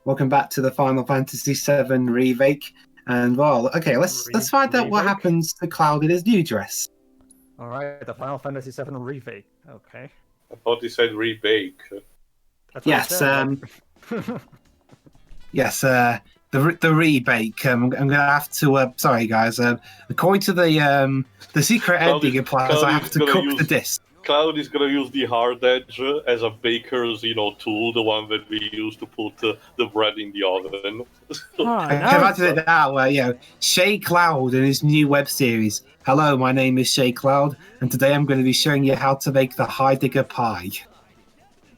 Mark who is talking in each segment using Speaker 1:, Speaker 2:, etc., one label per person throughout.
Speaker 1: Welcome back to the Final Fantasy VII Remake. And well, okay, let's find out what
Speaker 2: Remake?
Speaker 1: happens to Cloud in his new dress.
Speaker 2: Alright, the Final Fantasy VII Remake. Okay.
Speaker 3: I thought he said rebake.
Speaker 2: That's what
Speaker 1: Yes,
Speaker 2: it said, like...
Speaker 1: yes, the remake. I'm gonna have to. Sorry, guys. According to the secret
Speaker 3: Cloud
Speaker 1: ending
Speaker 3: is-
Speaker 1: implies
Speaker 3: Cloud
Speaker 1: I
Speaker 3: is
Speaker 1: have to
Speaker 3: gonna
Speaker 1: cook
Speaker 3: use-
Speaker 1: the disc.
Speaker 3: Cloud is gonna use the hard edge as a baker's, tool, the one that we use to put the bread in the oven.
Speaker 1: I can imagine it now, where Shay Cloud in his new web series. Hello, my name is Shay Cloud, and today I'm going to be showing you how to make the Heidegger pie.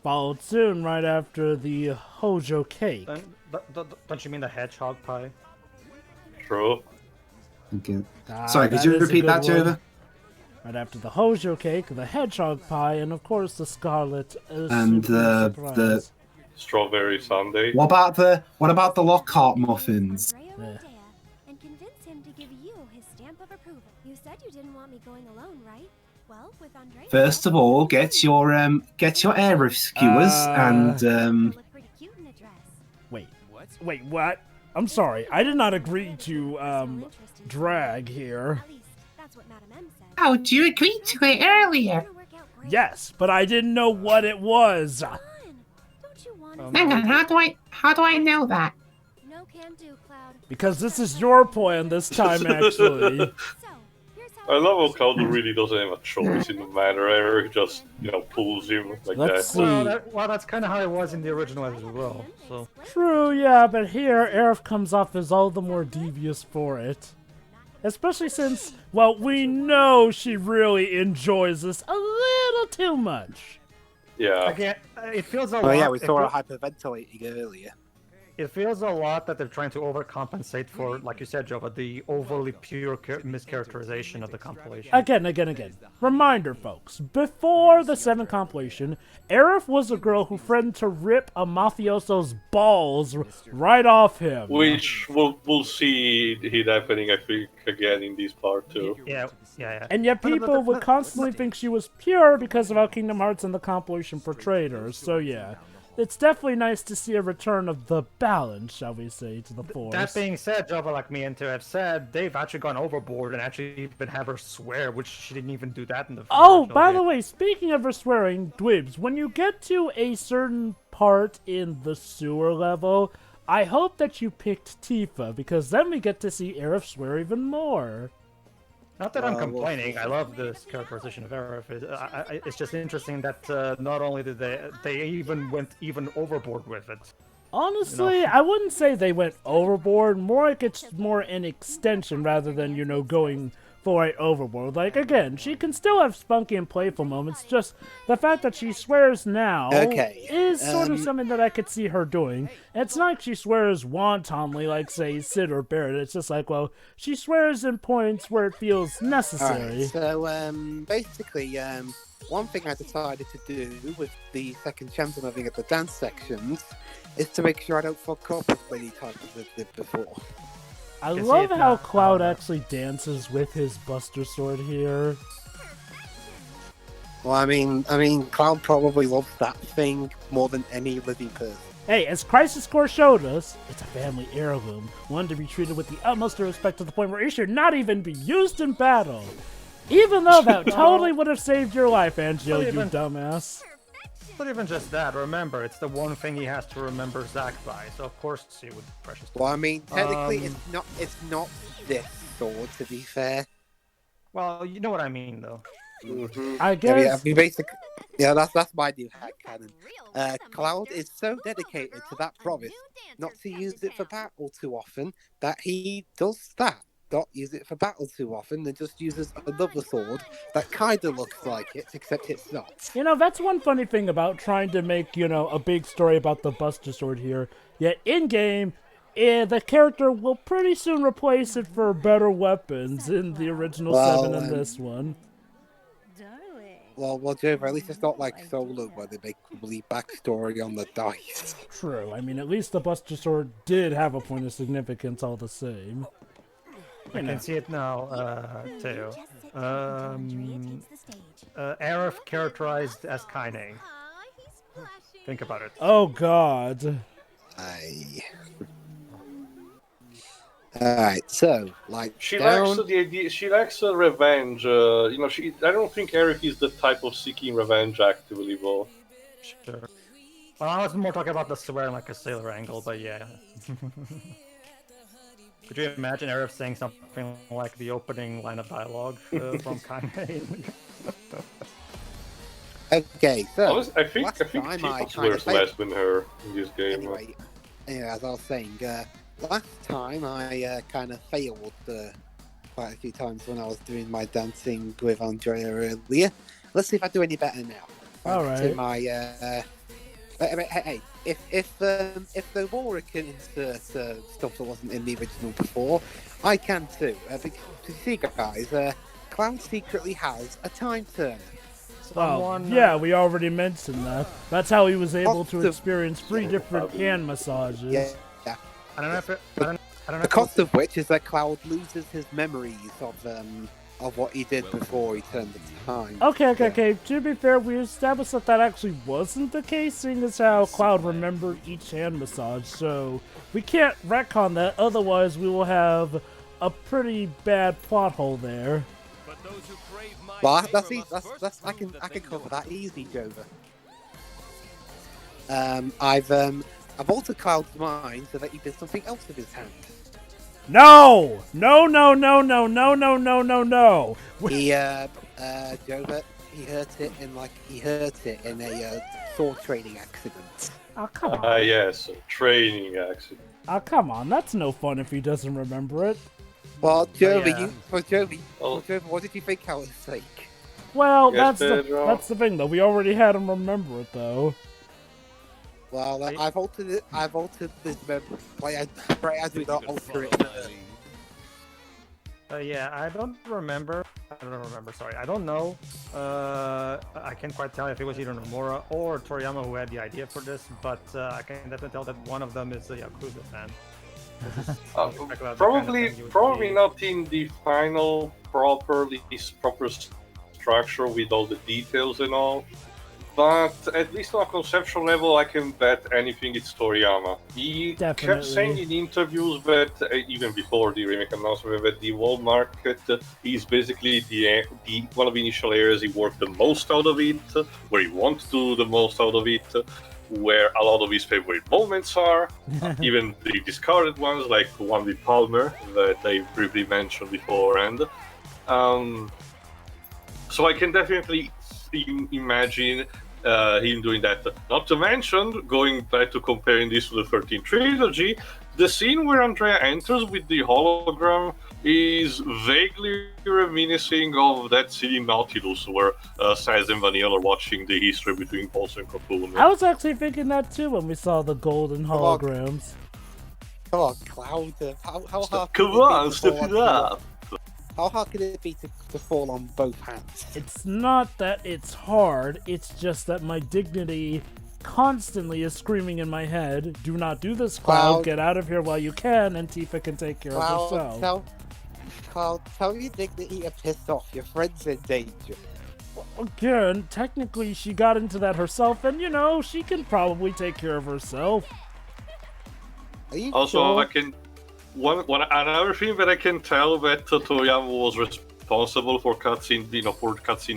Speaker 4: Followed soon, right after the Hojo cake.
Speaker 2: Don't you mean the hedgehog pie?
Speaker 3: True.
Speaker 1: Okay. Sorry, could you repeat that, Jova?
Speaker 4: Right after the Hojo cake, the hedgehog pie, and of course the scarlet.
Speaker 1: And the
Speaker 3: Strawberry sundae.
Speaker 1: What about the Lockhart muffins?
Speaker 4: Yeah.
Speaker 5: And convince him to give you his stamp of approval. You said you didn't want me going alone, right? Well, with Andrea.
Speaker 1: First of all, get your Aerith skewers and
Speaker 5: Look pretty cute in a dress.
Speaker 4: Wait, what? I'm sorry, I did not agree to drag here.
Speaker 5: At least that's what Madame M said.
Speaker 6: Oh, you agreed to it earlier.
Speaker 5: It's gonna work out great.
Speaker 4: Yes, but I didn't know what it was.
Speaker 5: Fun. Don't you want to
Speaker 6: Hang on, how do I know that?
Speaker 5: No can do, Cloud.
Speaker 4: Because this is your plan this time, actually.
Speaker 5: So, here's how
Speaker 3: I love how Cloud really doesn't have a choice in the matter. Eric just, pulls him like
Speaker 4: Let's
Speaker 3: that.
Speaker 4: see.
Speaker 2: Well, that's kind of how it was in the original as well, so...
Speaker 4: True, yeah, but here, Aerith comes off as all the more devious for it. Especially since, well, we know she really enjoys this a little too much.
Speaker 3: Yeah.
Speaker 2: Again, it feels a lot...
Speaker 7: Oh yeah, we
Speaker 2: it
Speaker 7: saw her
Speaker 2: feel-
Speaker 7: hyperventilating earlier.
Speaker 2: It feels a lot that they're trying to overcompensate for, like you said, Jova, the overly pure mischaracterization of the compilation.
Speaker 4: Again. Reminder, folks. Before the 7 compilation, Aerith was a girl who threatened to rip a mafioso's balls right off him.
Speaker 3: Which we'll see it happening, I think, again in this part too.
Speaker 2: Yeah.
Speaker 4: And yet people would constantly think she was pure because of how Kingdom Hearts and the compilation portrayed her. So yeah, it's definitely nice to see a return of the balance, shall we say, to the Force.
Speaker 2: That being said, Jova, like me and Teo have said, they've actually gone overboard and actually even have her swear, which she didn't even do that in the
Speaker 4: Oh,
Speaker 2: original
Speaker 4: by
Speaker 2: game.
Speaker 4: the way, speaking of her swearing, Dwibs, when you get to a certain part in the sewer level, I hope that you picked Tifa, because then we get to see Aerith swear even more.
Speaker 2: Not that I'm complaining, I love this characterization of Aerith. It's just interesting that not only did they even went even overboard with it.
Speaker 4: Honestly, I wouldn't say they went overboard, more like it's more an extension rather than, going for it overboard. Like, again, she can still have spunky and playful moments, just the fact that she swears now is sort of something that I could see her doing. It's not like she swears wantonly like, say, Sid or Barrett. It's just like, well, she swears in points where it feels necessary.
Speaker 7: Alright, so basically, one thing I decided to do with the second chance of moving at the dance sections is to make sure I don't fuck up as many times as I did before.
Speaker 4: I
Speaker 2: Can see
Speaker 4: love
Speaker 2: it
Speaker 4: how
Speaker 2: now.
Speaker 4: Cloud actually dances with his Buster Sword here.
Speaker 7: Well, I mean, Cloud probably loves that thing more than any living person.
Speaker 4: Hey, as Crisis Core showed us, it's a family heirloom, one to be treated with the utmost respect to the point where it should not even be used in battle. Even though that totally would have saved your life, Angel, you dumbass.
Speaker 2: Not even just that, remember, it's the one thing he has to remember Zack by, so of course he would precious.
Speaker 7: Well, I mean, technically, it's not this sword, to be fair.
Speaker 2: Well, you know what I mean, though.
Speaker 4: I guess.
Speaker 7: That's my new hack cannon. Cloud is so dedicated to that promise not to use it for battle too often that he does that. Not use it for battle too often and just uses another sword that kind of looks like it, except it's not.
Speaker 4: That's one funny thing about trying to make, a big story about the Buster Sword here. Yet in-game, the character will pretty soon replace it for better weapons in the original 7 and this one.
Speaker 7: Well, Joe, at least it's not like Solo where they make complete backstory on the dice.
Speaker 4: True. I mean, at least the Buster Sword did have a point of significance all the same.
Speaker 2: I can see it now, too. Aerith characterized as Kaine. Think about it.
Speaker 4: Oh, God.
Speaker 7: Alright, so, like,
Speaker 3: She
Speaker 7: down...
Speaker 3: lacks the idea. She lacks revenge. I don't think Aerith is the type of seeking revenge actively, though.
Speaker 2: Sure. Well, I was more talking about the swearing like a sailor angle, but yeah. Could you imagine Aerith saying something like the opening line of dialogue from Kanye?
Speaker 7: Okay, so...
Speaker 3: I think
Speaker 7: time
Speaker 3: Tifa
Speaker 7: I
Speaker 3: swears
Speaker 7: kinda
Speaker 3: less than her in this game.
Speaker 7: Anyway, as I was saying, last time I kind of failed quite a few times when I was doing my dancing with Andrea earlier. Let's see if I do any better now.
Speaker 4: All right.
Speaker 7: Hey, if the Laura can insert stuff that wasn't in the original before, I can too. Because you see, guys, Cloud secretly has a time turner.
Speaker 4: Yeah, we already mentioned that. That's how he was able to experience 3 different hand massages.
Speaker 7: Yeah.
Speaker 2: I don't know if
Speaker 7: the cost of which is that Cloud loses his memories of what he did before he turned the time.
Speaker 4: Okay. To be fair, we established that actually wasn't the case, seeing as how Cloud remembered each hand massage. So we can't retcon that, otherwise we will have a pretty bad plot hole there.
Speaker 7: Well, I can cover that easy, Jover. I've altered Cloud's mind so that he did something else with his hand.
Speaker 4: No!
Speaker 7: He Jover, he hurt it in a sword training accident.
Speaker 4: Oh, come on.
Speaker 3: Yes, a training accident.
Speaker 4: Oh, come on. That's no fun if he doesn't remember it.
Speaker 7: Well, Jover,
Speaker 2: yeah.
Speaker 7: What did you think I was like?
Speaker 4: Well,
Speaker 3: Yes,
Speaker 4: that's the thing, though. We already had him remember it, though.
Speaker 7: Well, I've altered it. I've altered this memory. Pray I do not alter it.
Speaker 2: Yeah, I don't remember. Sorry, I don't know. I can't quite tell if it was either Nomura or Toriyama who had the idea for this, but I can definitely tell that one of them is a Yakuza fan.
Speaker 3: Probably not in the final proper structure with all the details and all. But at least on a conceptual level, I can bet anything it's Toriyama. He kept saying in interviews that, even before the remake announcement, that the world market is basically the one of the initial areas he worked the most out of it, where he wants to do the most out of it, where a lot of his favorite moments are, even the discarded ones, like the one with Palmer that I briefly mentioned beforehand. So I can definitely imagine him doing that. Not to mention, going back to comparing this to the 13th trilogy, the scene where Andrea enters with the hologram is vaguely reminiscing of that scene in Nautilus where Saz and Vanille are watching the history between Pulse and Cocoon.
Speaker 4: I was actually thinking that too when we saw the golden holograms.
Speaker 7: Come on, Cloud. How hard?
Speaker 3: Come on, step it up.
Speaker 7: How hard could it be to fall on both hands?
Speaker 4: It's not that it's hard, it's just that my dignity constantly is screaming in my head, do not do this, Cloud, get out of here while you can, and Tifa can take care of herself.
Speaker 7: Tell your dignity and piss off, your friend's in danger.
Speaker 4: Again, technically she got into that herself, and she can probably take care of herself.
Speaker 3: Also, sure? I can... Another thing that I can tell that Toriyama was responsible for cutscene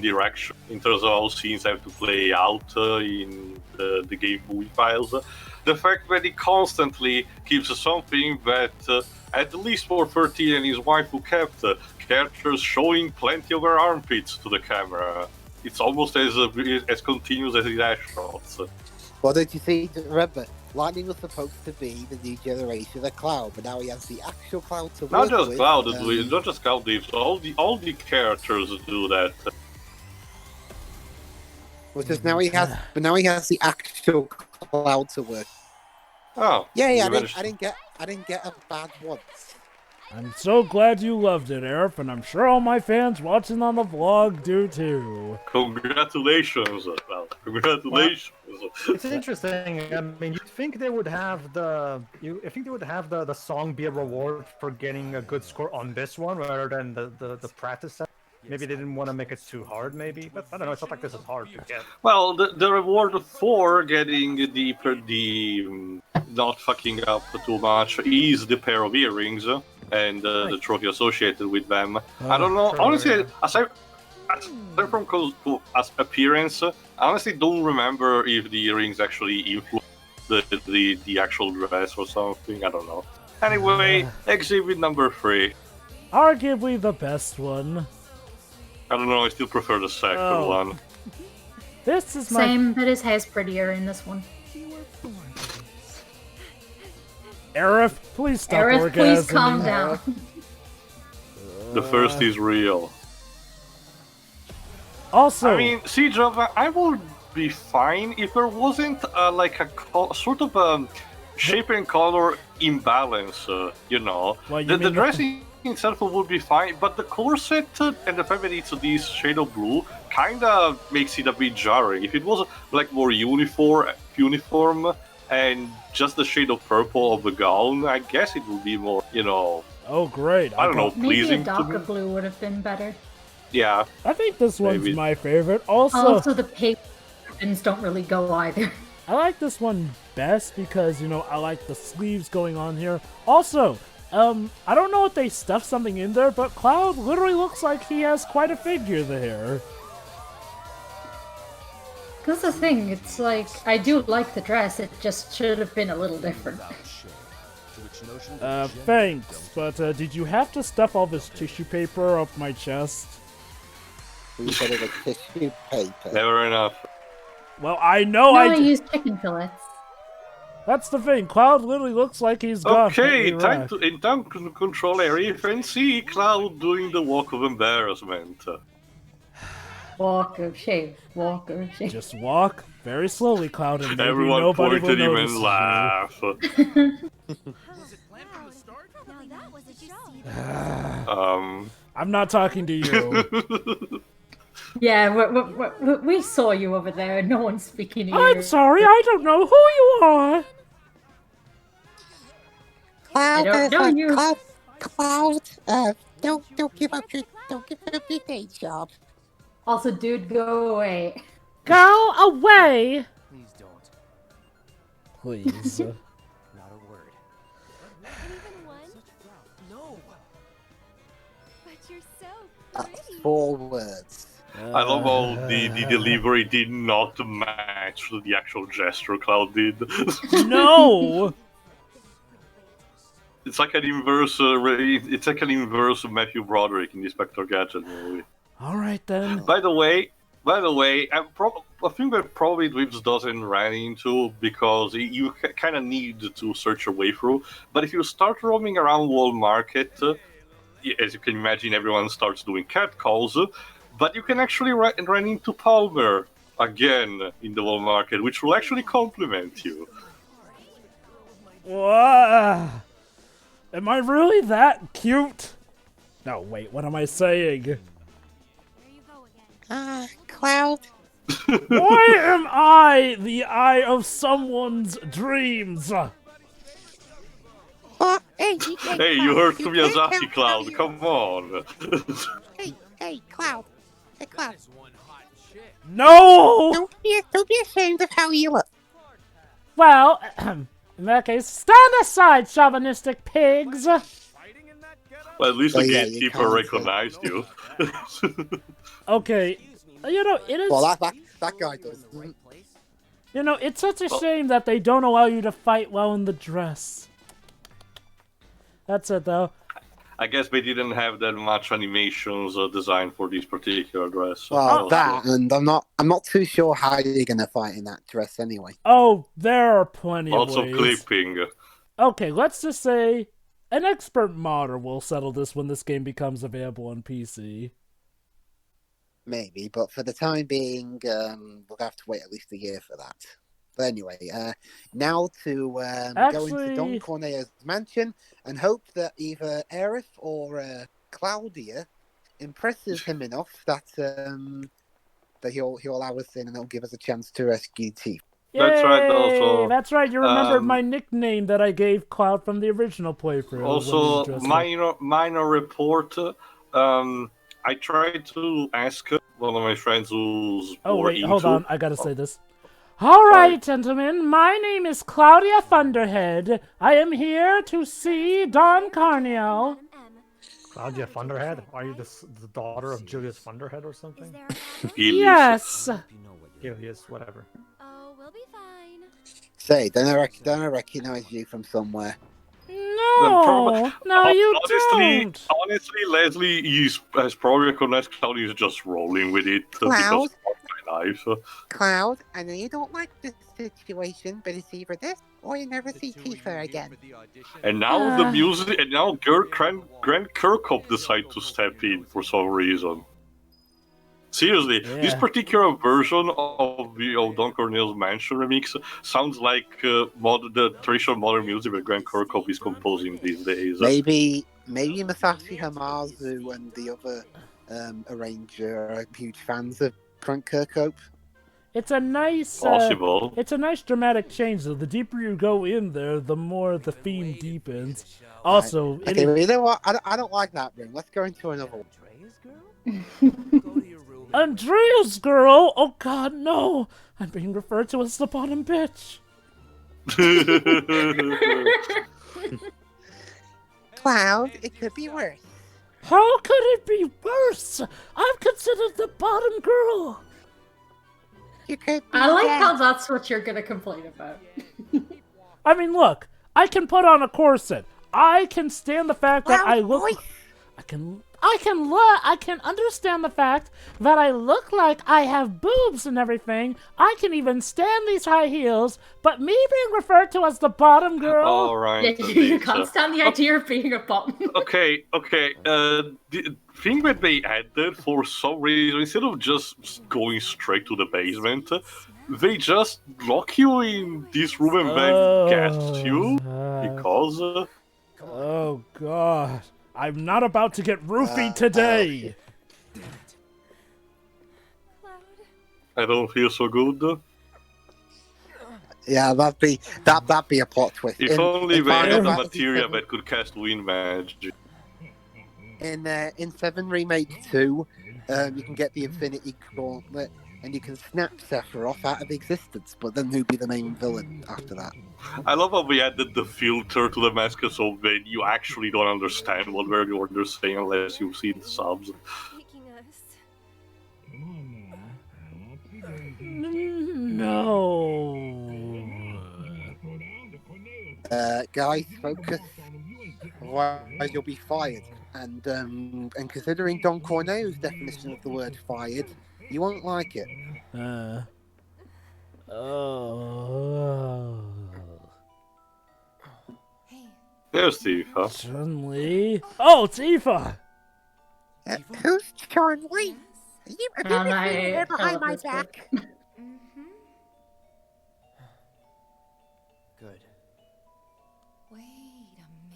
Speaker 3: direction in terms of how scenes have to play out in the game movie files. The fact that he constantly keeps something that, at least for 13 and his wife who kept, characters showing plenty of their armpits to the camera. It's almost as continuous as his ass shots.
Speaker 7: Well, did you see? Remember, Lightning was supposed to be the new generation of Cloud, but now he has the actual Cloud to work with.
Speaker 3: Not just Cloud, not just Cloud Deeps, all the characters do that.
Speaker 7: Which is now he has the actual Cloud to work.
Speaker 3: Oh.
Speaker 7: Yeah, I didn't get a bad once.
Speaker 4: I'm so glad you loved it, Aerith, and I'm sure all my fans watching on the vlog do too.
Speaker 3: Congratulations, well, congratulations.
Speaker 2: Well, it's interesting. I mean, you think they would have the song be a reward for getting a good score on this one rather than the practice set? Maybe they didn't want to make it too hard, maybe. But I don't know. It's not like this is hard to get.
Speaker 3: Well, the reward for getting the not fucking up too much is the pair of earrings and the trophy associated with them. I don't know. Honestly, aside from appearance, I honestly don't remember if the earrings actually influence the actual dress or something. I don't know. Anyway, exhibit number 3.
Speaker 4: Arguably the best one.
Speaker 3: I don't know. I still prefer the second one.
Speaker 4: This is my
Speaker 8: Same, but his hair's prettier in this one.
Speaker 4: Aerith, please stop
Speaker 8: Aerith,
Speaker 4: orgasming.
Speaker 8: please calm down.
Speaker 3: The first is real.
Speaker 4: Also,
Speaker 3: I mean, see, Java, I would be fine if there wasn't like a sort of a shape and color imbalance, you know.
Speaker 4: Well, you
Speaker 3: The dressing itself would be fine, but the corset and the fact that it's this shade of blue kind of makes it a bit jarring. If it was like more uniform and just the shade of purple of the gown, I guess it would be more, you know.
Speaker 4: Oh, great.
Speaker 3: I don't know,
Speaker 8: Maybe a
Speaker 3: pleasing to
Speaker 8: darker
Speaker 3: me.
Speaker 8: blue would have been better.
Speaker 3: Yeah.
Speaker 4: I think this one's
Speaker 3: Maybe.
Speaker 4: my favorite. Also,
Speaker 8: Also, the pink buttons don't really go either.
Speaker 4: I like this one best because, you know, I like the sleeves going on here. Also, I don't know if they stuffed something in there, but Cloud literally looks like he has quite a figure there.
Speaker 8: That's the thing, it's like, I do like the dress, it just should have been a little different.
Speaker 4: Thanks, but did you have to stuff all this tissue paper up my chest?
Speaker 7: We said it was tissue paper.
Speaker 3: Never enough.
Speaker 4: Well, I know
Speaker 8: No,
Speaker 4: I
Speaker 8: I
Speaker 4: d-
Speaker 8: use chicken fillets.
Speaker 4: That's the thing, Cloud literally looks like he's gone.
Speaker 3: Okay, time to control Aerith and see Cloud doing the walk of embarrassment.
Speaker 8: Walk of shame, walk of shame.
Speaker 4: Just walk very slowly, Cloud, and maybe
Speaker 3: Everyone
Speaker 4: nobody
Speaker 3: pointed
Speaker 4: will
Speaker 3: him
Speaker 4: notice
Speaker 3: and
Speaker 4: you.
Speaker 3: laughed.
Speaker 5: Now that was a show.
Speaker 4: I'm not talking to you.
Speaker 8: Yeah, we saw you over there, no one's speaking to you.
Speaker 4: I'm sorry, I don't know who you are.
Speaker 6: Cloud,
Speaker 8: I don't know you.
Speaker 6: Cloud, don't give up your day job.
Speaker 8: Also, dude, go away.
Speaker 4: Go away.
Speaker 9: Please don't.
Speaker 4: Please.
Speaker 9: Not a word.
Speaker 5: Even one?
Speaker 9: No.
Speaker 5: But you're so pretty.
Speaker 7: 4 words.
Speaker 3: I love how the delivery did not match the actual gesture Cloud did.
Speaker 4: No.
Speaker 3: It's like an inverse. It's like an inverse of Matthew Broderick in the Spectre Gadget movie.
Speaker 4: All right then.
Speaker 3: By the way, a thing that probably Dwibs doesn't run into because you kind of need to search your way through. But if you start roaming around Wall Market, as you can imagine, everyone starts doing cat calls. But you can actually run into Palmer again in the Wall Market, which will actually compliment you.
Speaker 4: What? Am I really that cute? No, wait, what am I saying?
Speaker 5: There you go again.
Speaker 6: Cloud,
Speaker 4: Why am I the eye of someone's dreams?
Speaker 3: Hey, you heard Miyazaki, Cloud. Come on.
Speaker 6: Hey, Cloud. Hey, Cloud.
Speaker 4: No!
Speaker 6: Don't be ashamed of how you look.
Speaker 4: Well, in that case, stand aside, chauvinistic pigs!
Speaker 3: Well, at least
Speaker 7: Oh,
Speaker 3: the
Speaker 7: yeah, you
Speaker 3: gatekeeper
Speaker 7: can't,
Speaker 3: recognized you.
Speaker 4: Okay, you know, it is...
Speaker 7: Well, that guy does.
Speaker 4: You know, it's such a shame that they don't allow you to fight while in the dress. That's it, though.
Speaker 3: I guess they didn't have that much animations designed for this particular dress.
Speaker 7: Well, that, and I'm not too sure how you're gonna fight in that dress anyway.
Speaker 4: Oh, there are plenty
Speaker 3: Lots
Speaker 4: of
Speaker 3: of
Speaker 4: ways.
Speaker 3: clipping.
Speaker 4: Okay, let's just say an expert modder will settle this when this game becomes available on PC.
Speaker 7: Maybe, but for the time being, we'll have to wait at least a year for that. But anyway, now to go into Don Corneo's mansion and hope that either Aerith or Claudia impresses him enough that that he'll allow us in and he'll give us a chance to rescue Tifa.
Speaker 3: That's right,
Speaker 4: Yay!
Speaker 3: also.
Speaker 4: That's right, you remembered my nickname that I gave Cloud from the original playthrough.
Speaker 3: Also, minor report. I tried to ask one of my friends who's
Speaker 4: Oh,
Speaker 3: more
Speaker 4: wait,
Speaker 3: into...
Speaker 4: hold on. I gotta say this. All right, gentlemen. My name is Claudia Thunderhead. I am here to see Don Corneo.
Speaker 2: Claudia Thunderhead? Are you the daughter of Julius Thunderhead or something?
Speaker 4: Yes.
Speaker 2: Julius, whatever.
Speaker 5: Oh, we'll be fine.
Speaker 7: Say, don't I recognize you from somewhere?
Speaker 4: No, no, you don't.
Speaker 3: Honestly, Leslie has probably recognized Claudia is just rolling with it
Speaker 6: Cloud?
Speaker 3: because of my life.
Speaker 6: Cloud, I know you don't like this situation, but it's either this or you never see Tifa again.
Speaker 3: And now the music, and now Grant Kirkhope decided to step in for some reason. Seriously, this particular version of Don Corneo's Mansion remix sounds like the traditional modern music that Grant Kirkhope is composing these days.
Speaker 7: Maybe Masashi Hamazu and the other arranger are huge fans of Grant Kirkhope.
Speaker 4: It's a nice,
Speaker 3: possible.
Speaker 4: It's a nice dramatic change. Though the deeper you go in there, the more the theme deepens. Also,
Speaker 7: okay, well, you know what? I don't like that room. Let's go into another one.
Speaker 4: Andrea's girl? Oh God, no! I'm being referred to as the bottom bitch.
Speaker 6: Cloud, it could be worse.
Speaker 4: How could it be worse? I'm considered the bottom girl.
Speaker 6: You could be
Speaker 8: I like
Speaker 6: dead.
Speaker 8: how that's what you're gonna complain about.
Speaker 4: I mean, look, I can put on a corset. I can stand the fact that I look. I can understand the fact that I look like I have boobs and everything. I can even stand these high heels, but me being referred to as the bottom girl.
Speaker 3: All right.
Speaker 8: Yeah, you can't stand the idea of being a bottom.
Speaker 3: Okay. The thing that they added for some reason, instead of just going straight to the basement, they just lock you in this room and then gas you because.
Speaker 4: Oh God. I'm not about to get roofied today.
Speaker 3: I don't feel so good.
Speaker 7: Yeah, that'd be a plot twist.
Speaker 3: If only they had a materia that could cast wind magic.
Speaker 7: In VII Remake 2, you can get the Infinity Gauntlet, and you can snap Sephiroth out of existence, but then who'd be the main villain after that?
Speaker 3: I love how we added the filter to the mask so that you actually don't understand what they're saying unless you've seen the subs.
Speaker 4: No.
Speaker 7: Guys, focus. Otherwise you'll be fired. And considering Don Corneo's definition of the word fired, you won't like it.
Speaker 3: There's Tifa.
Speaker 4: Chun-Li. Oh, Tifa!
Speaker 6: Who's Chun-Li? You behind my back.
Speaker 9: Good.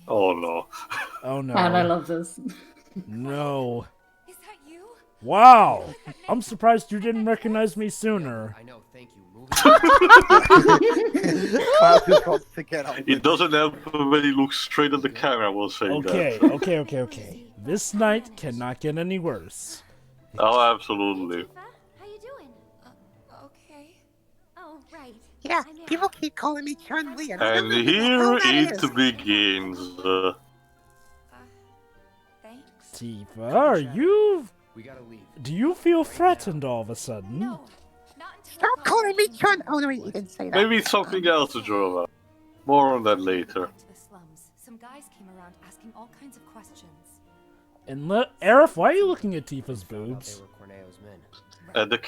Speaker 3: Oh no.
Speaker 4: Oh no.
Speaker 8: And I love this.
Speaker 4: No.
Speaker 5: Is that you?
Speaker 4: Wow! I'm surprised you didn't recognize me sooner.
Speaker 9: I know, thank you.
Speaker 3: It doesn't help when he looks straight at the camera, I will say that.
Speaker 4: Okay. This night cannot get any worse.
Speaker 3: Oh, absolutely.
Speaker 5: How you doing? Okay. Oh, right.
Speaker 6: Yeah, people keep calling me Chun-Li.
Speaker 3: And here it begins.
Speaker 5: Thanks.
Speaker 4: Tifa, are you...
Speaker 9: We gotta leave.
Speaker 4: Do you feel threatened all of a sudden?
Speaker 5: No.
Speaker 6: Stop calling me Chun. Oh no, wait, you didn't say that.
Speaker 3: Maybe it's something else to draw up. More on that later.
Speaker 10: To the slums. Some guys came around asking all kinds of questions.
Speaker 4: And Aerith, why are you looking at Tifa's boobs?
Speaker 3: The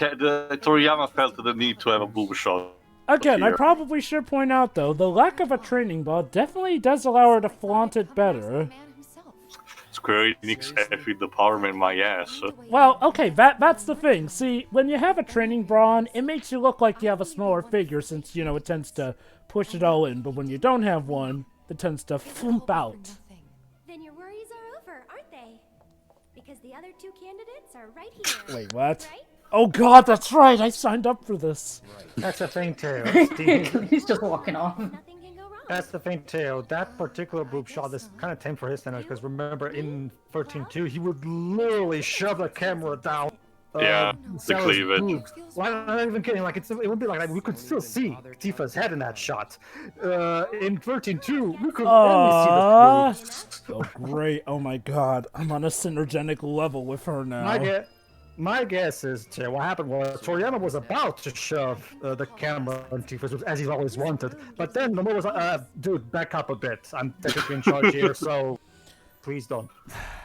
Speaker 3: Toriyama felt the need to have a boob shot.
Speaker 4: Again, I
Speaker 3: here.
Speaker 4: probably should point out, though, the lack of a training bra definitely does allow her to flaunt it better.
Speaker 3: Square Enix effing the Power Man my ass.
Speaker 4: Well, okay, that's the thing. See, when you have a training bra on, it makes you look like you have a smaller figure since, you know, it tends to push it all in. But when you don't have one, it tends to flump out.
Speaker 5: Then your worries are over, aren't they? Because the other two candidates are right here.
Speaker 4: Wait, what? Right? Oh God, that's right. I signed up for this.
Speaker 2: That's a thing too.
Speaker 8: He's just walking on.
Speaker 2: That's the thing, Teo. That particular boob shot is kind of tame for his standards, because remember, in 13.2, he would literally shove the camera down.
Speaker 3: Yeah, the
Speaker 2: Sarah's
Speaker 3: cleavage.
Speaker 2: boobs. Well, I'm not even kidding. Like it would be like we could still see Tifa's head in that shot. In 13.2, we could only see the boobs.
Speaker 4: Oh, great. Oh, my God. I'm on a synergetic level with her now.
Speaker 2: My guess is, what happened was Toriyama was about to shove the camera on Tifa's boobs, as he's always wanted. But then Nomura was like, dude, back up a bit. I'm technically in charge here, so please don't.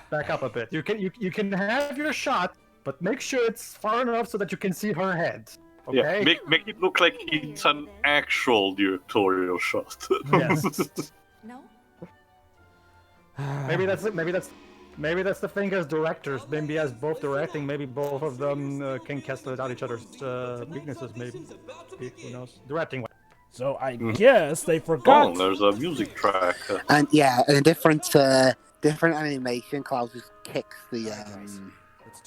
Speaker 2: Back up a bit. You can have your shot, but make sure it's far enough so that you can see her head. Okay?
Speaker 3: Yeah, make it look like it's an actual directorial shot.
Speaker 2: Yes.
Speaker 10: No?
Speaker 2: Maybe that's the thing as directors. Maybe as both directing, maybe both of them can cast out each other's weaknesses. Maybe who knows? Directing.
Speaker 4: So I guess they forgot.
Speaker 3: Oh, there's a music track.
Speaker 7: And yeah, and a different animation. Cloud just kicks the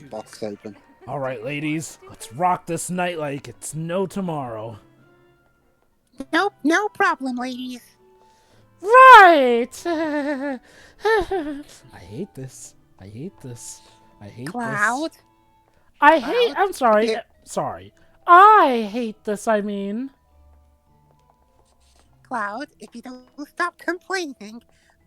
Speaker 7: box open.
Speaker 4: All right, ladies, let's rock this night like it's no tomorrow.
Speaker 6: Nope, no problem, ladies.
Speaker 4: Right! I hate this. I hate this. I hate
Speaker 6: Cloud?
Speaker 4: this. I'm sorry. Sorry. I hate this, I mean.
Speaker 6: Cloud, if you don't stop complaining,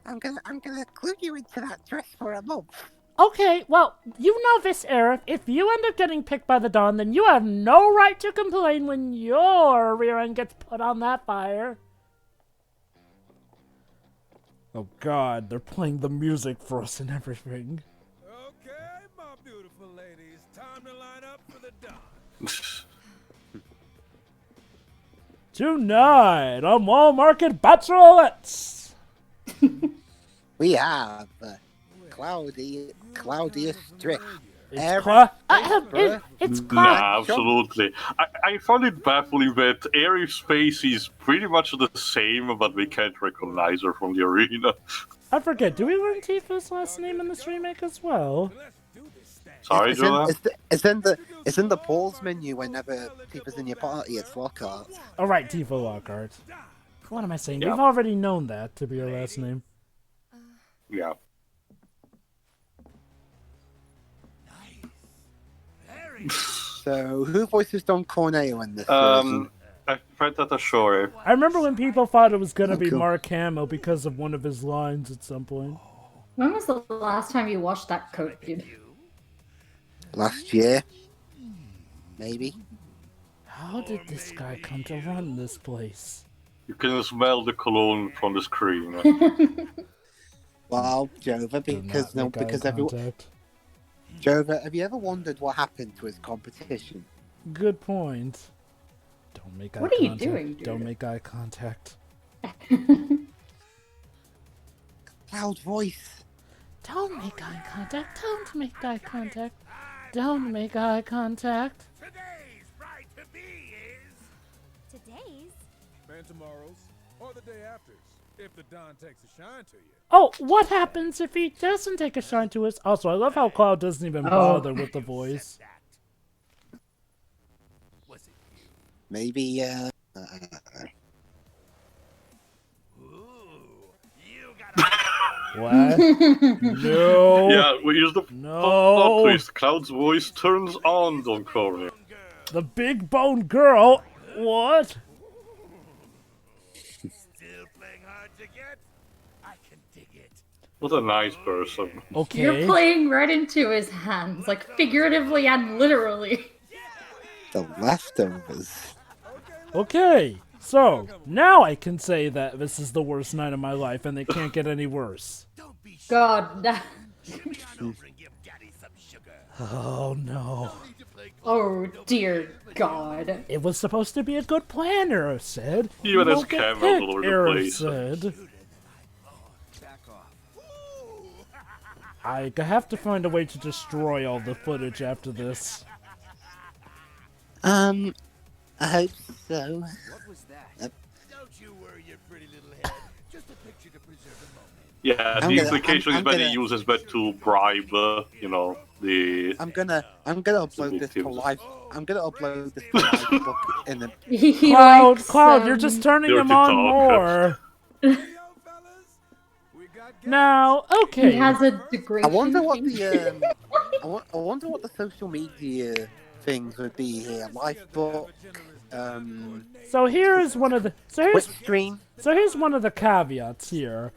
Speaker 6: I'm gonna glue you into that dress for a month.
Speaker 4: Okay, well, you know this, Aerith. If you end up getting picked by the Dawn, then you have no right to complain when your rear end gets put on that fire. Oh God, they're playing the music for us and everything.
Speaker 11: Okay, my beautiful ladies, time to line up for the Dawn.
Speaker 4: Tonight on Wall Market Bachelorettes.
Speaker 7: We have Claudius Drift.
Speaker 4: It's Cloud.
Speaker 3: Nah, absolutely. I found it baffling that Aerith's face is pretty much the same, but we can't recognize her from the arena.
Speaker 4: I forget, do we learn Tifa's last name in this remake as well?
Speaker 3: Sorry, Jonah?
Speaker 7: It's in the pause menu whenever Tifa's in your party. It's Lockhart.
Speaker 4: All right, Tifa Lockhart. What am I saying?
Speaker 3: Yeah.
Speaker 4: We've already known that to be her last name.
Speaker 3: Yeah.
Speaker 7: So, who voices Don Corneo in this version?
Speaker 3: I read that ashore.
Speaker 4: I remember when people thought it was going to be
Speaker 7: cool.
Speaker 4: Mark Hamill because of one of his lines at some point.
Speaker 8: When was the last time you watched that Code, dude?
Speaker 7: Last year, maybe.
Speaker 4: How did this guy come to run this place?
Speaker 3: You can smell the cologne from the screen.
Speaker 7: Well, Jova, because everyone. Jova, have you ever wondered what happened to his competition?
Speaker 4: Good point. Don't make eye
Speaker 8: What are you
Speaker 4: contact.
Speaker 8: doing, dude?
Speaker 4: Don't make eye contact.
Speaker 7: Loud voice.
Speaker 4: Don't make eye contact. Don't make eye contact. Don't make eye contact.
Speaker 11: Today's right to be is
Speaker 5: Today's?
Speaker 11: and tomorrow's or the day after's. If the Dawn takes a shine to you.
Speaker 4: Oh, what happens if he doesn't take a shine to us? Also, I love how Cloud doesn't even bother with the voice.
Speaker 7: Maybe,
Speaker 4: What? No.
Speaker 3: Yeah, we use the
Speaker 4: No.
Speaker 3: plot twist. Cloud's voice turns on Don Corneo.
Speaker 4: The big bone girl. What?
Speaker 11: Still playing hard to get? I can dig it.
Speaker 3: What a nice person.
Speaker 4: Okay.
Speaker 8: You're playing right into his hands, like figuratively and literally.
Speaker 7: the leftovers.
Speaker 4: Okay. So, now I can say that this is the worst night of my life and it can't get any worse.
Speaker 8: God.
Speaker 4: Oh no.
Speaker 8: Oh dear God.
Speaker 4: It was supposed to be a good plan, Aerith said.
Speaker 3: Even
Speaker 4: You
Speaker 3: as
Speaker 4: won't get
Speaker 3: cameras
Speaker 4: picked,
Speaker 3: all over the
Speaker 4: Aerith
Speaker 3: place.
Speaker 4: said. I have to find a way to destroy all the footage after this.
Speaker 7: I hope so.
Speaker 9: What was that?
Speaker 11: Don't you worry your pretty little head. Just a picture to preserve the moment.
Speaker 3: Yeah, the implication is that he uses that to bribe, the.
Speaker 7: I'm gonna upload this to
Speaker 3: victims.
Speaker 7: live. I'm gonna upload this to live book in the.
Speaker 8: He
Speaker 4: Cloud,
Speaker 8: likes,
Speaker 4: Cloud, you're just turning
Speaker 3: Dirty
Speaker 4: him on
Speaker 3: talk.
Speaker 4: more. Now, okay.
Speaker 8: He has a degree.
Speaker 7: I wonder what the I wonder what the social media things would be here. Lifebook.
Speaker 4: So here's one of the
Speaker 7: Twitch stream.
Speaker 4: So here's one of the caveats here.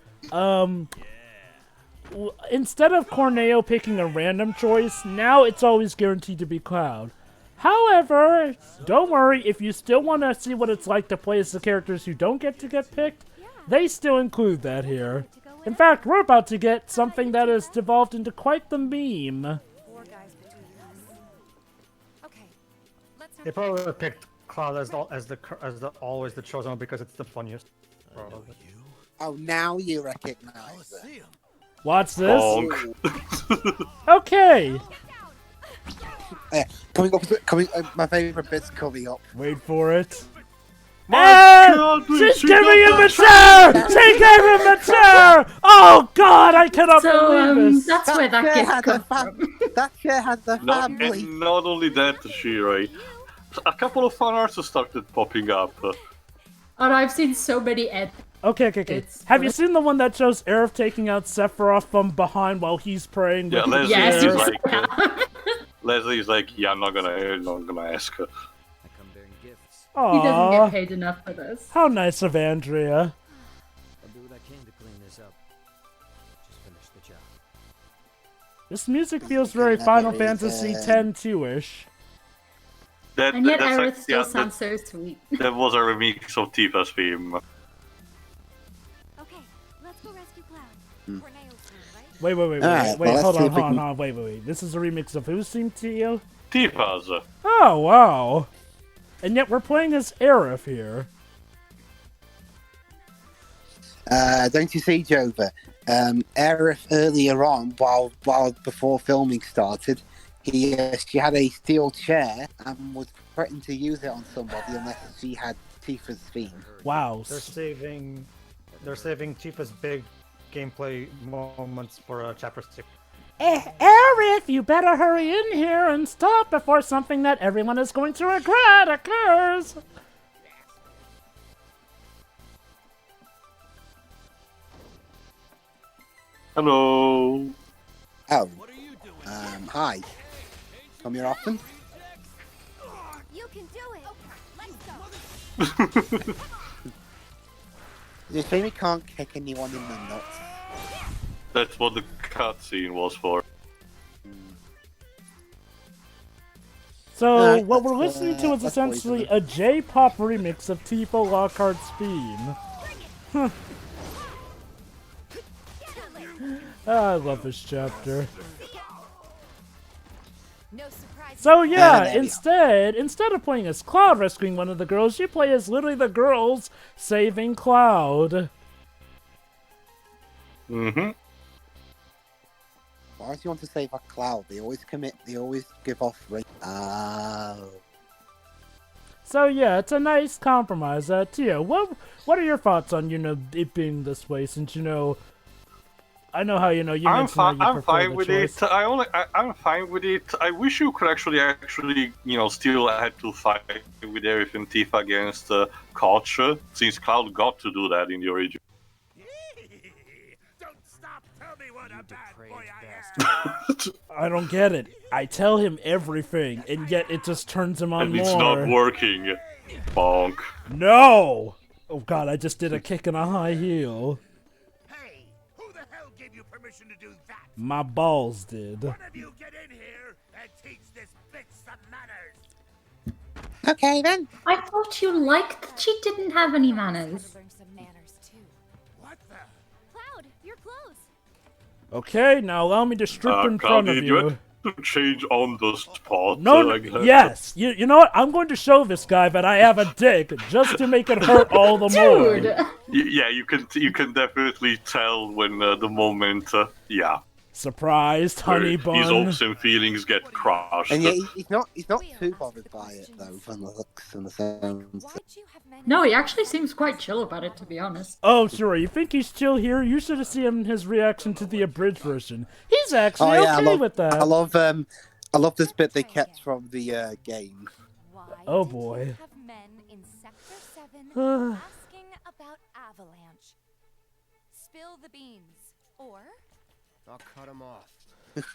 Speaker 4: Instead of Corneo picking a random choice, now it's always guaranteed to be Cloud. However, don't worry, if you still want to see what it's like to play as the characters who don't get to get picked, they still include that here. In fact, we're about to get something that has devolved into quite the meme.
Speaker 2: They probably picked Cloud as always the chosen one because it's the funniest. Probably.
Speaker 7: Oh, now you recognize it.
Speaker 4: Watch this. Okay.
Speaker 7: Coming. My favorite bit's coming up.
Speaker 4: Wait for it.
Speaker 7: She's
Speaker 4: giving him the chair! She gave him the chair! Oh God, I cannot believe this.
Speaker 8: That's where that gift comes from.
Speaker 7: That chair has the family.
Speaker 3: And not only that, Shirai. A couple of fan arts started popping up.
Speaker 8: Oh, I've seen so many
Speaker 4: Okay. Have you seen the one that shows Aerith taking out Sephiroth from behind while he's praying?
Speaker 3: Yeah,
Speaker 4: with
Speaker 3: Leslie's like, yeah, I'm not gonna ask her.
Speaker 4: Aww.
Speaker 8: He doesn't get paid enough for this.
Speaker 4: How nice of Andrea.
Speaker 9: I'll do what I can to clean this up. Just finish the job.
Speaker 4: This music feels very Final Fantasy X-2-ish.
Speaker 8: And yet Aerith still sounds so sweet.
Speaker 3: That was a remix of Tifa's theme.
Speaker 5: Okay, let's go rescue Cloud.
Speaker 4: Wait. Hold on. Wait. This is a remix of whose theme, Tio?
Speaker 3: Tifa's.
Speaker 4: Oh, wow. And yet we're playing as Aerith here.
Speaker 7: Don't you see, Jova? Aerith earlier on, while before filming started, she had a steel chair and was threatening to use it on somebody unless she had Tifa's theme.
Speaker 4: Wow.
Speaker 2: They're saving Tifa's big gameplay moments for Chapter 6.
Speaker 4: Aerith, you better hurry in here and stop before something that everyone is going to regret occurs.
Speaker 3: Hello.
Speaker 7: Oh. Hi. Come here often?
Speaker 5: You can do it. Let's go.
Speaker 7: You say we can't kick anyone in the nuts.
Speaker 3: That's what the cutscene was for.
Speaker 4: So, what we're listening to is essentially a J-pop remix of Tifa Lockhart's theme. I love this chapter. So yeah, instead of playing as Cloud rescuing one of the girls, you play as literally the girls saving Cloud.
Speaker 7: Mm-hmm. Why do you want to save a Cloud? They always give off ring.
Speaker 4: So yeah, it's a nice compromise. Tio, what are your thoughts on, it being this way, since, I know how, you mentioned how you
Speaker 3: I'm
Speaker 4: prefer
Speaker 3: fine
Speaker 4: the
Speaker 3: with
Speaker 4: choice.
Speaker 3: it. I'm fine with it. I wish you could actually, still had to fight with Aerith and Tifa against Culture, since Cloud got to do that in the origin.
Speaker 11: Don't stop! Tell me what a bad boy
Speaker 4: I don't get it. I tell him everything, and yet it just turns him on
Speaker 3: And
Speaker 4: more.
Speaker 3: it's not working. Bonk.
Speaker 4: No! Oh god, I just did a kick and a high heel.
Speaker 11: Hey, who the hell gave you permission to do that?
Speaker 4: My balls did.
Speaker 11: One of you get in here and teach this bitch some manners.
Speaker 6: Okay then.
Speaker 8: I thought you liked that she didn't have any manners.
Speaker 11: What the?
Speaker 5: Cloud, your clothes.
Speaker 4: Okay, now allow me to strip in front of you.
Speaker 3: To change on the spot.
Speaker 4: No, yes. You know what? I'm going to show this guy that I have a dick just to make it hurt all the more.
Speaker 3: Yeah, you can definitely tell when the moment,
Speaker 4: Surprised, honey bun.
Speaker 3: His hopes and feelings get crushed.
Speaker 7: And yeah, he's not too bothered by it though, from the looks and the sounds.
Speaker 8: No, he actually seems quite chill about it, to be honest.
Speaker 4: Oh, sure. You think he's chill here? You should have seen his reaction to the abridged version. He's actually okay with that.
Speaker 7: I love this bit they kept from the game.
Speaker 4: Oh boy.
Speaker 10: Have men in Sector 7 asking about Avalanche. spill the beans. Or
Speaker 9: I'll cut him off.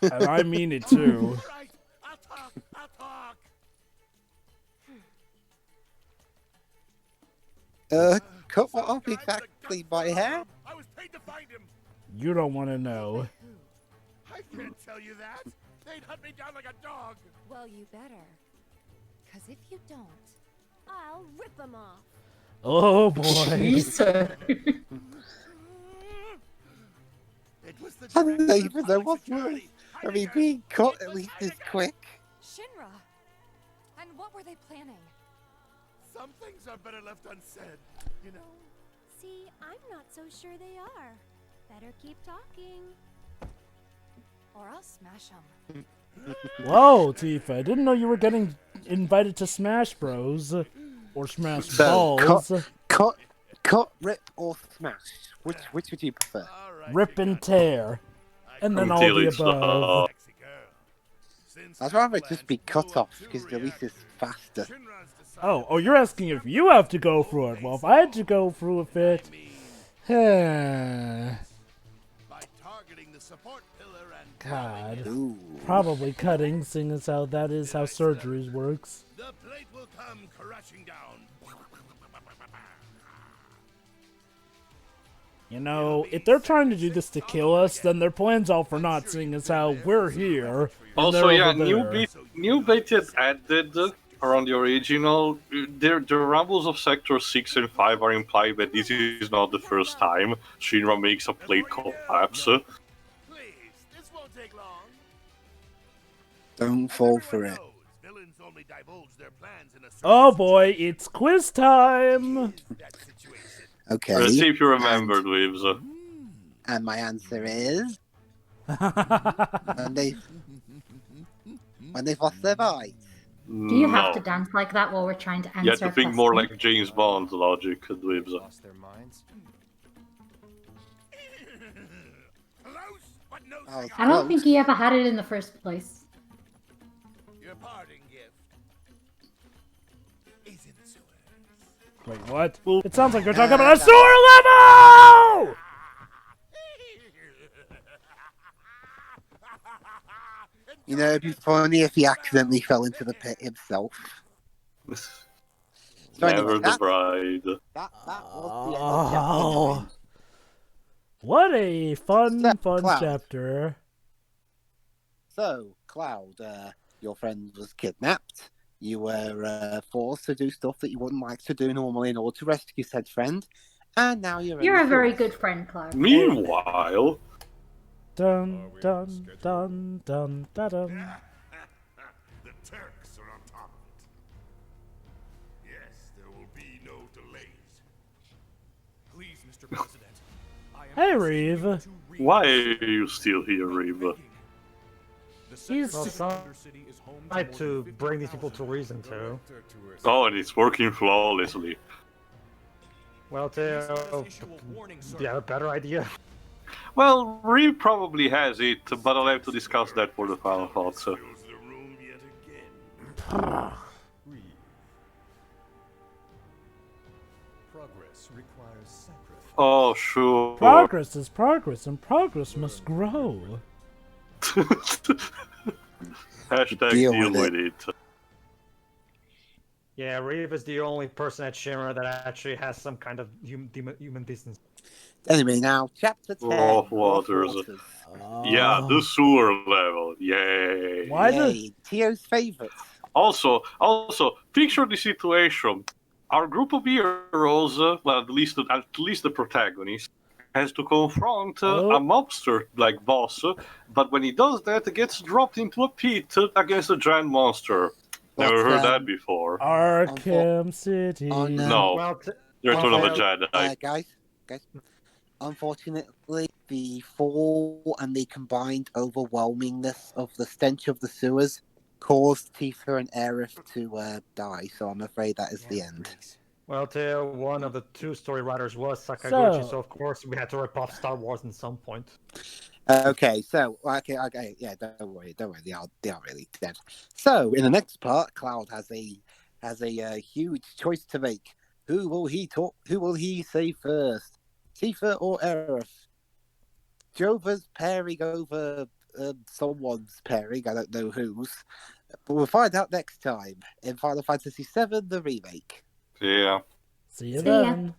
Speaker 4: And I mean it too.
Speaker 11: Right, I'll talk.
Speaker 7: Cut what off exactly? My hair?
Speaker 11: I was paid to find him.
Speaker 4: You don't want to know.
Speaker 11: I can't tell you that. They'd hunt me down like a dog.
Speaker 10: well, you better. 'Cause if you don't,
Speaker 5: I'll rip them off.
Speaker 4: Oh boy.
Speaker 8: Jesus.
Speaker 11: It was the
Speaker 7: I don't
Speaker 11: director
Speaker 7: even
Speaker 11: of
Speaker 7: know
Speaker 11: Public
Speaker 7: what's
Speaker 11: Security.
Speaker 7: worse. I mean, being cut at least is quick.
Speaker 10: Shinra. And what were they planning?
Speaker 11: Some things are better left unsaid, you know.
Speaker 5: See, I'm not so sure they are. Better keep talking.
Speaker 10: Or I'll smash them.
Speaker 4: Whoa, Tifa! I didn't know you were getting invited to Smash Bros. Or Smash
Speaker 7: So,
Speaker 4: Balls.
Speaker 7: cut, rip, or smash. Which would you prefer?
Speaker 11: All right,
Speaker 4: Rip
Speaker 11: you
Speaker 4: and
Speaker 11: got it.
Speaker 4: tear. And then all
Speaker 3: Until
Speaker 4: the
Speaker 3: it's
Speaker 4: above.
Speaker 11: Sexy girl. Since
Speaker 7: I'd rather it
Speaker 11: Avalanche
Speaker 7: just be
Speaker 11: no
Speaker 7: cut off
Speaker 11: two
Speaker 7: because the release is faster.
Speaker 11: Shinra's decided
Speaker 4: Oh, you're asking if you have to go through it. Well, if I had to go through with it,
Speaker 11: by targeting the support pillar and
Speaker 4: God,
Speaker 7: Ooh.
Speaker 4: probably cutting, seeing as how that is how surgeries works.
Speaker 11: the plate will come crashing down.
Speaker 4: You know, if they're trying to do this to kill us, then their plan's all for naught, seeing as how we're here. And
Speaker 3: Also,
Speaker 4: they're
Speaker 3: yeah,
Speaker 4: over there.
Speaker 3: new bit added around the original. The rumbles of Sector 6 and 5 are implied that this is not the first time Shinra makes a plate collapse.
Speaker 11: Please, this won't take long.
Speaker 7: Don't fall for it.
Speaker 11: Villains only divulge their plans in a
Speaker 4: Oh boy, it's quiz time!
Speaker 11: that situation.
Speaker 7: Okay.
Speaker 3: Let's see if you remember, Dwibs.
Speaker 7: And my answer is when they've lost their voice.
Speaker 8: Do you have
Speaker 3: No.
Speaker 8: to dance like that while we're trying to answer?
Speaker 3: You have to
Speaker 8: a
Speaker 3: think more
Speaker 8: question?
Speaker 3: like James Bond logic, Dwibs.
Speaker 9: Lost their minds.
Speaker 11: Close, but no
Speaker 7: Oh,
Speaker 11: cigar.
Speaker 8: I don't think he ever had it in the first place.
Speaker 11: Your parting gift is in the sewers.
Speaker 4: Wait, what? It sounds like you're talking about a sewer level!
Speaker 7: You know, it'd be funny if he accidentally fell into the pit himself. So anyway,
Speaker 3: Never the bride.
Speaker 7: that was the end of chapter
Speaker 4: Oh,
Speaker 7: 9.
Speaker 4: what a fun
Speaker 7: Cloud.
Speaker 4: chapter.
Speaker 7: So, Cloud, your friend was kidnapped. You were forced to do stuff that you wouldn't like to do normally in order to rescue said friend. And now you're in
Speaker 8: You're
Speaker 7: the
Speaker 8: a very
Speaker 7: sewers.
Speaker 8: good friend, Cloud.
Speaker 3: Meanwhile,
Speaker 4: Dun, dun, dun, dun, dun, dun.
Speaker 11: The Turks are on top of it. Yes, there will be no delays.
Speaker 9: Please, Mr. President. I am
Speaker 4: Hey,
Speaker 9: asking
Speaker 4: Reeve.
Speaker 9: you to read
Speaker 3: why are you still here, Reba?
Speaker 9: The
Speaker 4: He's-
Speaker 2: Well, some
Speaker 9: City is home
Speaker 2: try
Speaker 9: more
Speaker 2: to
Speaker 9: than
Speaker 2: bring these people
Speaker 9: 50,000
Speaker 2: to reason too.
Speaker 3: Oh, and it's working flawlessly.
Speaker 2: Well, to
Speaker 9: Issue a warning, sir.
Speaker 2: do you have a better idea?
Speaker 3: Well, Reeve probably has it, but I'll have to discuss that for the final thoughts.
Speaker 11: Fills the room yet again.
Speaker 9: Reeve. Progress requires sacrifice.
Speaker 3: Oh, sure.
Speaker 4: Progress is progress, and progress must grow.
Speaker 3: Hashtag
Speaker 7: Deal
Speaker 3: deal
Speaker 7: with
Speaker 3: with it.
Speaker 2: Yeah, Reeve is the only person at Shinra that actually has some kind of human distance.
Speaker 7: Anyway, now, chapter 10.
Speaker 3: Rough waters. Yeah, the sewer level. Yay.
Speaker 4: Why the...
Speaker 7: Yay, Tio's favourite.
Speaker 3: Also, picture the situation. Our group of heroes, well, at least the protagonist, has to confront a mobster-like boss, but when he does that, it gets dropped into a pit against a giant monster. Never heard that before.
Speaker 4: Arkham City.
Speaker 3: No.
Speaker 2: Well,
Speaker 3: The Return of a
Speaker 2: well,
Speaker 3: Jedi.
Speaker 7: Guys, unfortunately, the fall and the combined overwhelmingness of the stench of the sewers caused Tifa and Aerith to die, so I'm afraid that is the end.
Speaker 2: well, one of the two story writers was Sakaguchi,
Speaker 4: So-
Speaker 2: so of course we had to rip off Star Wars at some point.
Speaker 7: Okay, yeah, don't worry, they are really dead. So in the next part, Cloud has a huge choice to make. Who will he say first, Tifa or Aerith? Jova's pairing over someone's pairing. I don't know whose. But we'll find out next time in Final Fantasy VII: The Remake.
Speaker 3: Yeah.
Speaker 4: See you then.